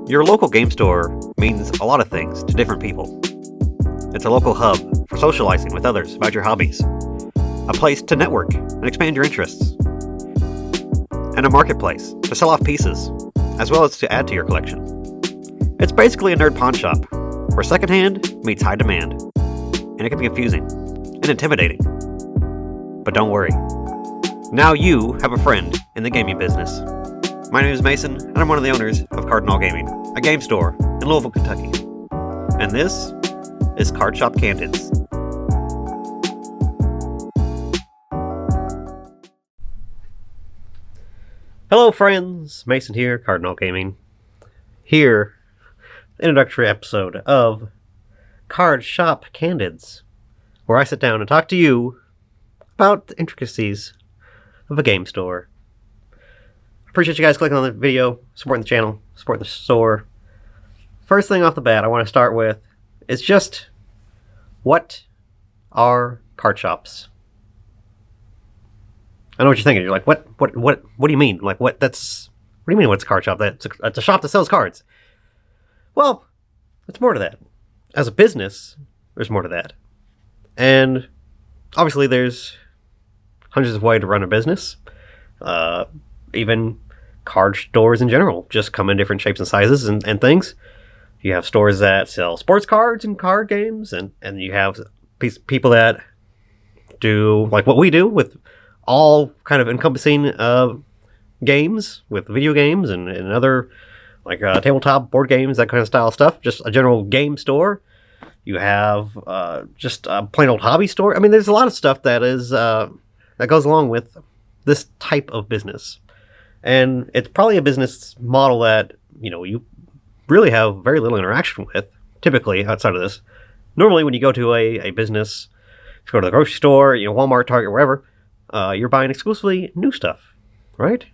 Your local game store means a lot of things to different people. It's a local hub for socializing with others about your hobbies, a place to network and expand your interests, and a marketplace to sell off pieces, as well as to add to your collection. It's basically a nerd pawn shop, where secondhand meets high demand, and it can be confusing and intimidating. But don't worry, now you have a friend in the gaming business. My name is Mason, and I'm one of the owners of Cardinal Gaming, a game store in Louisville, Kentucky. And this is Card Shop Candids. Hello friends, Mason here, Cardinal Gaming. Here, the introductory episode of Card Shop Candids, where I sit down and talk to you about the intricacies of a game store. Appreciate you guys clicking on the video, supporting the channel, supporting the store. First thing off the bat I want to start with is just, what are card shops? I know what you're thinking. You're like, what do you mean? Like, what do you mean what's a card shop? It's a shop that sells cards. Well, it's more to that. As a business, there's more to that. And obviously there's hundreds of ways to run a business. Even card stores in general just come in different shapes and sizes and things. You have stores that sell sports cards and card games, and you have people that do like what we do with all kind of encompassing games, with video games and other like tabletop board games, that kind of style stuff. Just a general game store. You have just a plain old hobby store. I mean, there's a lot of stuff that is that goes along with this type of business. And it's probably a business model that, you really have very little interaction with, typically, outside of this. Normally, when you go to a business, if you go to the grocery store, Walmart, Target, wherever, you're buying exclusively new stuff, right?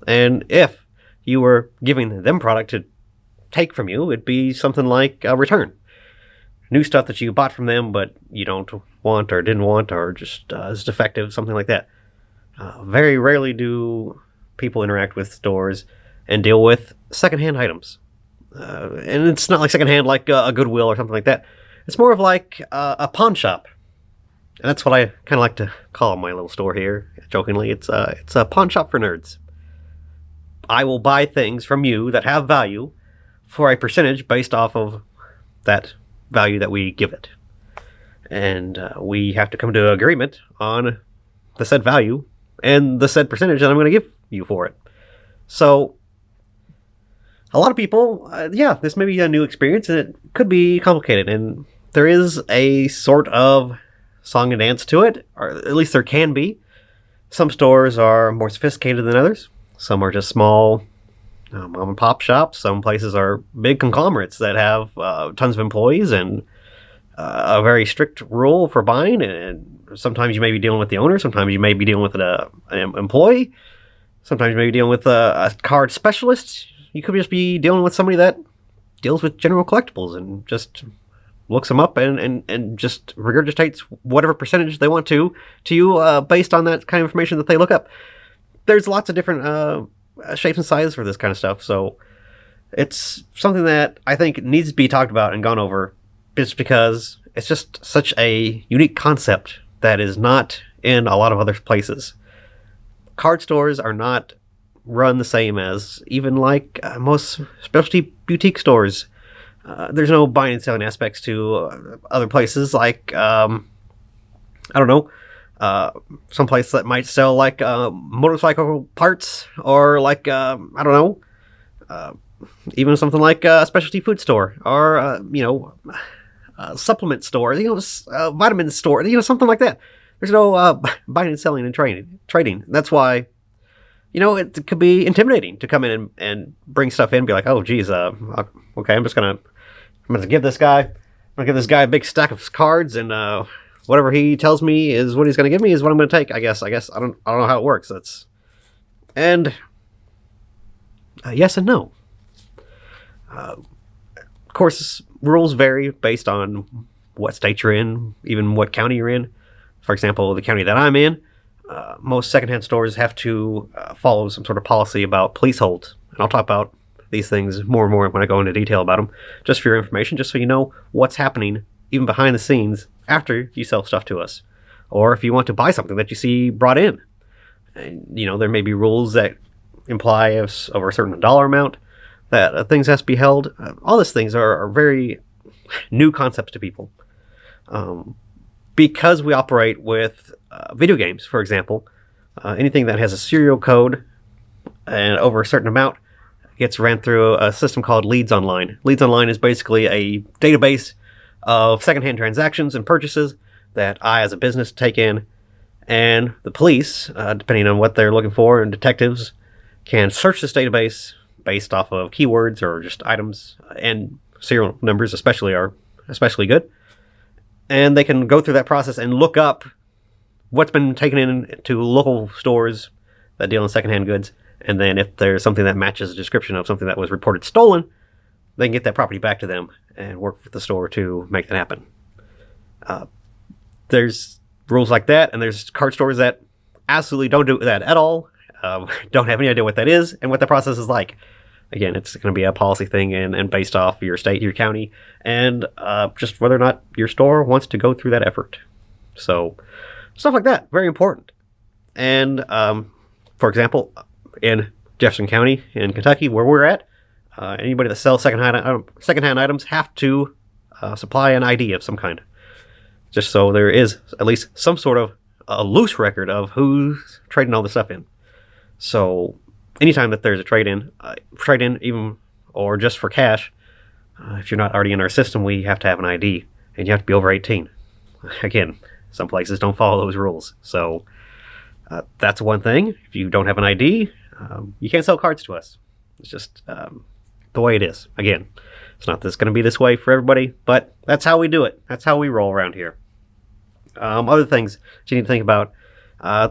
And if you were giving them product to take from you, it'd be something like a return. New stuff that you bought from them, but you don't want or didn't want, or just is defective, something like that. Very rarely do people interact with stores and deal with secondhand items. And it's not like secondhand like a Goodwill or something like that. It's more of like a pawn shop. And that's what I kind of like to call my little store here, jokingly. It's a pawn shop for nerds. I will buy things from you that have value for a percentage based off of that value that we give it. And we have to come to an agreement on the said value and the said percentage that I'm going to give you for it. So a lot of people, this may be a new experience, and it could be complicated, and there is a sort of song and dance to it, or at least there can be. Some stores are more sophisticated than others. Some are just small mom and pop shops. Some places are big conglomerates that have tons of employees and a very strict rule for buying, and sometimes you may be dealing with the owner, sometimes you may be dealing with an employee, sometimes you may be dealing with a card specialist. You could just be dealing with somebody that deals with general collectibles and just looks them up and just regurgitates whatever percentage they want to you based on that kind of information that they look up. There's lots of different shapes and sizes for this kind of stuff, so it's something that I think needs to be talked about and gone over, just because it's just such a unique concept that is not in a lot of other places. Card stores are not run the same as even like most specialty boutique stores. There's no buying and selling aspects to other places like, I don't know, some place that might sell like motorcycle parts, or like, I don't know, even something like a specialty food store, or, a supplement store, vitamin store, something like that. There's no buying and selling and trading. That's why, it could be intimidating to come in and bring stuff in and be like, oh, geez, okay, I'm going to give this guy a big stack of cards, and whatever he tells me is what he's going to give me is what I'm going to take. I guess I don't know how it works. And yes and no. Of course, rules vary based on what state you're in, even what county you're in. For example, the county that I'm in, most secondhand stores have to follow some sort of policy about police holds. And I'll talk about these things more and more when I go into detail about them, just for your information, just so you know what's happening even behind the scenes after you sell stuff to us. Or if you want to buy something that you see brought in. And, there may be rules that imply if over a certain dollar amount that things has to be held. All these things are very new concepts to people. Because we operate with video games, for example, anything that has a serial code and over a certain amount gets ran through a system called Leads Online. Leads Online is basically a database of secondhand transactions and purchases that I, as a business, take in, and the police, depending on what they're looking for, and detectives can search this database based off of keywords or just items, and serial numbers especially are especially good. And they can go through that process and look up what's been taken in to local stores that deal in secondhand goods. And then if there's something that matches the description of something that was reported stolen, they can get that property back to them and work with the store to make that happen. There's rules like that, and there's card stores that absolutely don't do that at all, don't have any idea what that is and what the process is like. Again, it's going to be a policy thing and based off your state, your county, and just whether or not your store wants to go through that effort. So stuff like that, very important. And for example, in Jefferson County in Kentucky, where we're at, anybody that sells secondhand items have to supply an ID of some kind, just so there is at least some sort of a loose record of who's trading all this stuff in. So anytime that there's a trade-in even or just for cash, if you're not already in our system, we have to have an ID, and you have to be over 18. Again, some places don't follow those rules, so that's one thing. If you don't have an ID, you can't sell cards to us. It's just the way it is. Again, it's not this going to be this way for everybody, but that's how we do it. That's how we roll around here. Other things that you need to think about,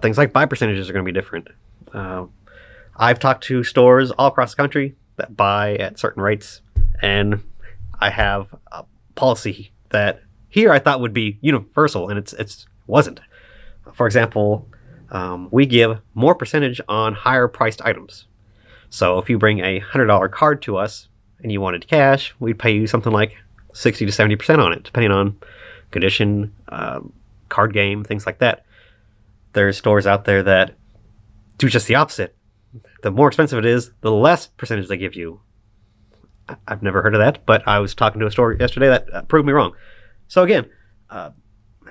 things like buy percentages are going to be different. I've talked to stores all across the country that buy at certain rates, and I have a policy that here I thought would be universal, and it wasn't. For example, we give more percentage on higher priced items. So if you bring a $100 card to us and you wanted cash, we'd pay you something like 60 to 70% on it, depending on condition, card game, things like that. There's stores out there that do just the opposite. The more expensive it is, the less percentage they give you. I've never heard of that, but I was talking to a store yesterday that proved me wrong. So again,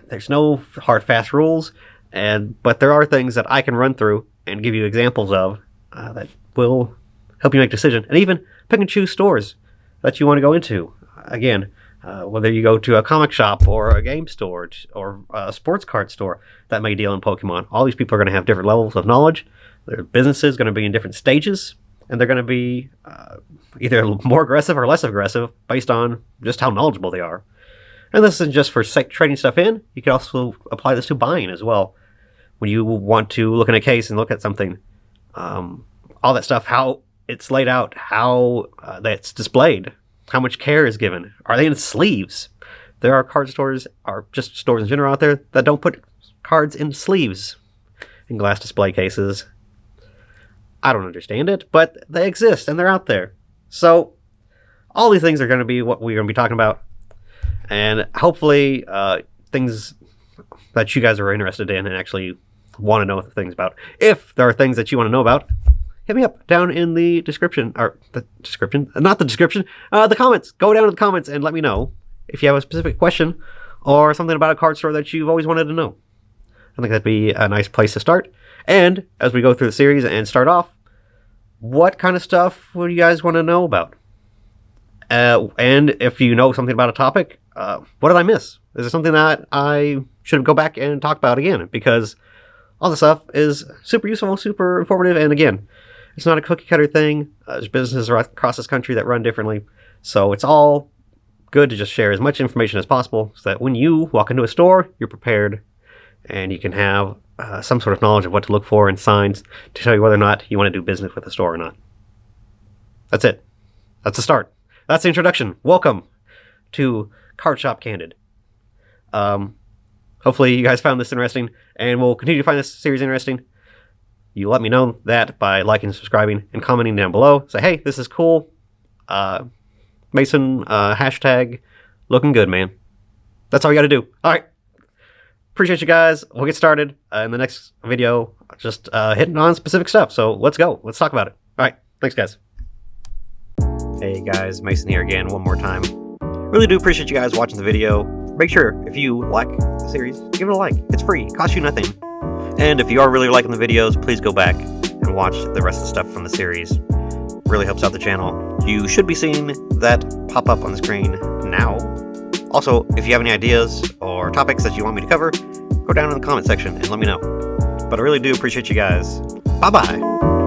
there's no hard, fast rules, but there are things that I can run through and give you examples of that will help you make a decision, and even pick and choose stores that you want to go into. Again, whether you go to a comic shop or a game store or a sports card store that may deal in Pokemon, all these people are going to have different levels of knowledge. Their business is going to be in different stages, and they're going to be either more aggressive or less aggressive based on just how knowledgeable they are. And this isn't just for trading stuff in. You can also apply this to buying as well. When you want to look in a case and look at something, all that stuff, how it's laid out, how that's displayed, how much care is given. Are they in sleeves? There are card stores, or just stores in general out there, that don't put cards in sleeves in glass display cases. I don't understand it, but they exist and they're out there. So all these things are going to be what we're going to be talking about. And hopefully things that you guys are interested in and actually want to know things about. If there are things that you want to know about, hit me up down in the description, the comments. Go down to the comments and let me know if you have a specific question or something about a card store that you've always wanted to know. I think that'd be a nice place to start. And as we go through the series and start off, what kind of stuff would you guys want to know about? And if you know something about a topic, what did I miss? Is there something that I should go back and talk about again? Because all the stuff is super useful, super informative, and again, it's not a cookie cutter thing. There's businesses across this country that run differently, so it's all good to just share as much information as possible so that when you walk into a store, you're prepared and you can have some sort of knowledge of what to look for and signs to tell you whether or not you want to do business with the store or not. That's it. That's the start. That's the introduction. Welcome to Card Shop Candid. Hopefully you guys found this interesting, and we'll continue to find this series interesting. You let me know that by liking, subscribing, and commenting down below. Say, hey, this is cool. Mason, hashtag looking good, man. That's all you got to do. All right. Appreciate you guys. We'll get started in the next video, just hitting on specific stuff. So let's go. Let's talk about it. All right. Thanks, guys. Hey, guys. Mason here again one more time. Really do appreciate you guys watching the video. Make sure, if you like the series, give it a like. It's free. It costs you nothing. And if you are really liking the videos, please go back and watch the rest of the stuff from the series. Really helps out the channel. You should be seeing that pop up on the screen now. Also, if you have any ideas or topics that you want me to cover, go down in the comment section and let me know. But I really do appreciate you guys. Bye-bye.